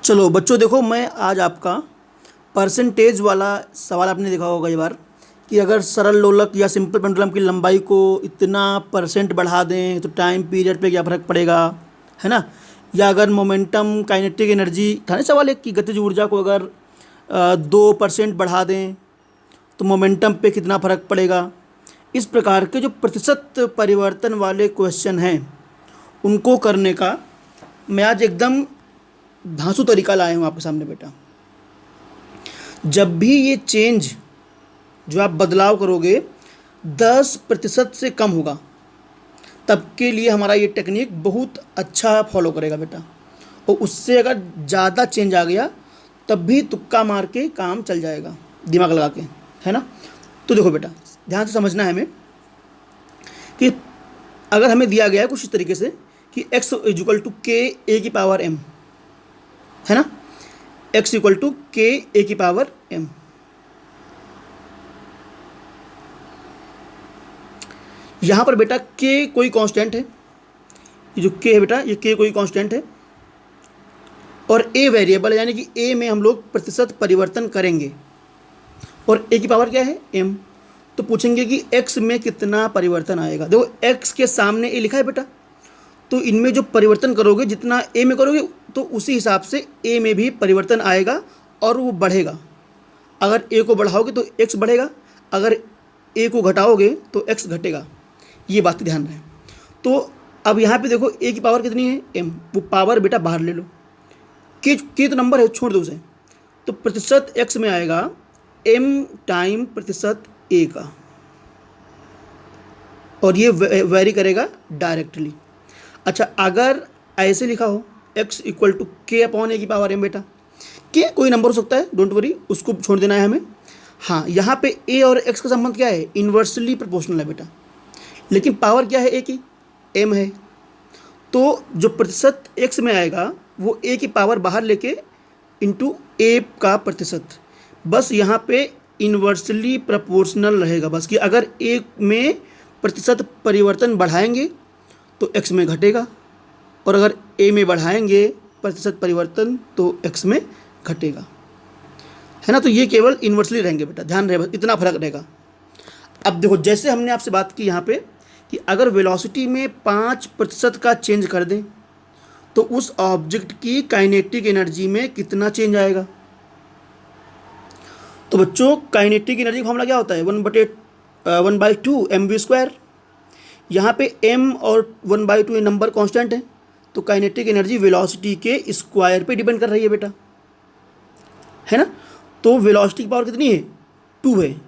चलो बच्चों देखो, मैं आज आपका परसेंटेज वाला सवाल आपने देखा होगा कई बार कि अगर सरल लोलक या सिंपल पेंडुलम की लंबाई को इतना परसेंट बढ़ा दें तो टाइम पीरियड पे क्या फ़र्क पड़ेगा, है ना। या अगर मोमेंटम काइनेटिक एनर्जी था ना सवाल एक, कि गतिज ऊर्जा को अगर 2% बढ़ा दें तो मोमेंटम पे कितना फ़र्क पड़ेगा। इस प्रकार के जो प्रतिशत परिवर्तन वाले क्वेश्चन हैं उनको करने का मैं आज एकदम धांसू तरीका लाया हूँ आपके सामने बेटा। जब भी ये चेंज जो आप बदलाव करोगे 10% से कम होगा, तब के लिए हमारा ये टेक्निक बहुत अच्छा फॉलो करेगा बेटा। और उससे अगर ज़्यादा चेंज आ गया तब भी तुक्का मार के काम चल जाएगा, दिमाग लगा के, है ना। तो देखो बेटा, ध्यान से समझना है हमें कि अगर हमें दिया गया है कुछ इस तरीके से कि x इक्वल टू के ए की पावर m, है ना। x इक्वल टू के ए की पावर m। यहां पर बेटा k कोई कांस्टेंट है, ये जो k है बेटा ये k कोई कांस्टेंट है और a वेरिएबल है, यानी कि a में हम लोग प्रतिशत परिवर्तन करेंगे और a की पावर क्या है m। तो पूछेंगे कि x में कितना परिवर्तन आएगा। देखो x के सामने a लिखा है बेटा, तो इनमें जो परिवर्तन करोगे जितना a में करोगे तो उसी हिसाब से a में भी परिवर्तन आएगा और वो बढ़ेगा। अगर a को बढ़ाओगे तो x बढ़ेगा, अगर a को घटाओगे तो x घटेगा। ये बात ध्यान रहे। तो अब यहाँ पे देखो a की पावर कितनी है m, वो पावर बेटा बाहर ले लो। के तो नंबर है, छोड़ दो उसे। तो प्रतिशत x में आएगा m टाइम प्रतिशत a का, और ये वेरी करेगा डायरेक्टली। अच्छा, अगर ऐसे लिखा हो x इक्वल टू के अपॉन ए की पावर m, बेटा के कोई नंबर हो सकता है, डोंट वरी, उसको छोड़ देना है हमें। हाँ, यहाँ पे a और x का संबंध क्या है, इन्वर्सली प्रोपोर्शनल है बेटा, लेकिन पावर क्या है a की, m है। तो जो प्रतिशत x में आएगा वो a की पावर बाहर लेके इंटू a का प्रतिशत, बस यहाँ पे इन्वर्सली प्रोपोर्शनल रहेगा बस, कि अगर a में प्रतिशत परिवर्तन बढ़ाएंगे तो x में घटेगा और अगर a में बढ़ाएंगे प्रतिशत परिवर्तन तो x में घटेगा, है ना। तो ये केवल इन्वर्सली रहेंगे बेटा, ध्यान रहे, बस इतना फर्क रहेगा। अब देखो, जैसे हमने आपसे बात की यहाँ पे कि अगर वेलोसिटी में 5% का चेंज कर दें तो उस ऑब्जेक्ट की काइनेटिक एनर्जी में कितना चेंज आएगा। तो बच्चों, काइनेटिक एनर्जी का फॉर्मूला क्या होता है, 1/2 mv²। यहाँ पे m और 1/2 ये नंबर कांस्टेंट है, तो काइनेटिक एनर्जी वेलोसिटी के स्क्वायर पे डिपेंड कर रही है बेटा, है ना। तो वेलोसिटी की पावर कितनी है, 2 है,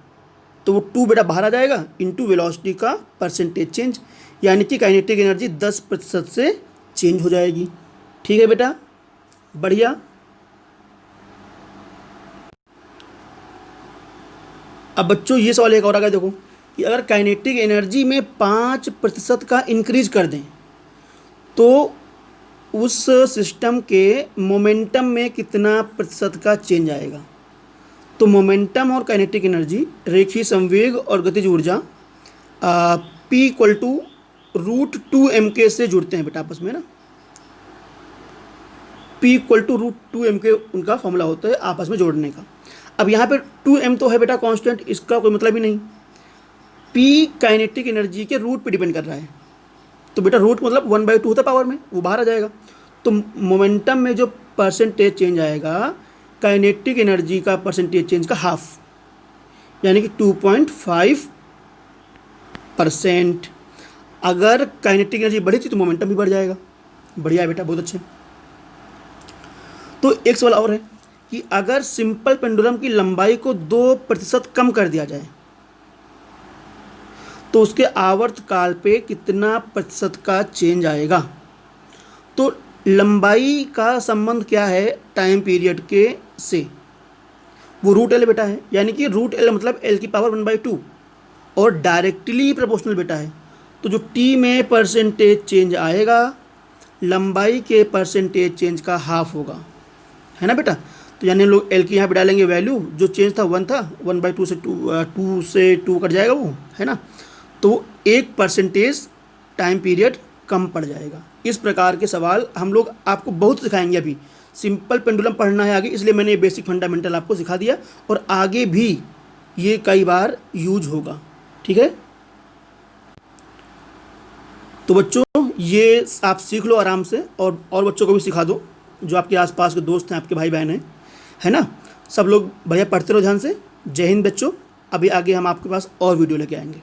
तो वो 2 बेटा बाहर आ जाएगा इंटू वेलोसिटी का परसेंटेज चेंज, यानी कि काइनेटिक एनर्जी 10% से चेंज हो जाएगी। ठीक है बेटा, बढ़िया। अब बच्चों ये सवाल एक और आ गया, देखो कि अगर काइनेटिक एनर्जी में 5% का इंक्रीज कर दें तो उस सिस्टम के मोमेंटम में कितना प्रतिशत का चेंज आएगा। तो मोमेंटम और काइनेटिक एनर्जी, रेखीय संवेग और गतिज ऊर्जा P इक्वल टू √2mk से जुड़ते हैं बेटा आपस में, ना। P इक्वल टू √2mk उनका फॉर्मूला होता है आपस में जोड़ने का। अब यहाँ पे 2m तो है बेटा कांस्टेंट, इसका कोई मतलब ही नहीं। P काइनेटिक एनर्जी के रूट पे डिपेंड कर रहा है, तो बेटा रूट मतलब 1/2 होता है पावर में, वो बाहर आ जाएगा। तो मोमेंटम में जो परसेंटेज चेंज आएगा काइनेटिक एनर्जी का परसेंटेज चेंज का हाफ, यानी कि 2.5%। अगर काइनेटिक एनर्जी बढ़ी थी तो मोमेंटम भी बढ़ जाएगा। बढ़िया है बेटा, बहुत अच्छे। तो एक सवाल और है कि अगर सिंपल पेंडुलम की लंबाई को 2% कम कर दिया जाए तो उसके आवर्तकाल पे कितना प्रतिशत का चेंज आएगा। तो लंबाई का संबंध क्या है टाइम पीरियड के से, वो √L बेटा है, यानी कि √L मतलब L की पावर 1/2 और डायरेक्टली प्रोपोर्शनल बेटा है। तो जो t में परसेंटेज चेंज आएगा लंबाई के परसेंटेज चेंज का हाफ होगा, है ना बेटा। तो यानी हम लोग L की यहाँ पे डालेंगे वैल्यू, जो चेंज था 1 था, 1/2 से 2 से 2 कट जाएगा वो, है ना। तो 1% टाइम पीरियड कम पड़ जाएगा। इस प्रकार के सवाल हम लोग आपको बहुत सिखाएंगे अभी, सिंपल पेंडुलम पढ़ना है आगे, इसलिए मैंने ये बेसिक फंडामेंटल आपको सिखा दिया और आगे भी ये कई बार यूज होगा। ठीक है, तो बच्चों ये आप सीख लो आराम से और बच्चों को भी सिखा दो, जो आपके आसपास के दोस्त हैं, आपके भाई बहन हैं, है ना। सब लोग बढ़िया पढ़ते रहो ध्यान से। जय हिंद बच्चों। अभी आगे हम आपके पास और वीडियो लेके आएंगे।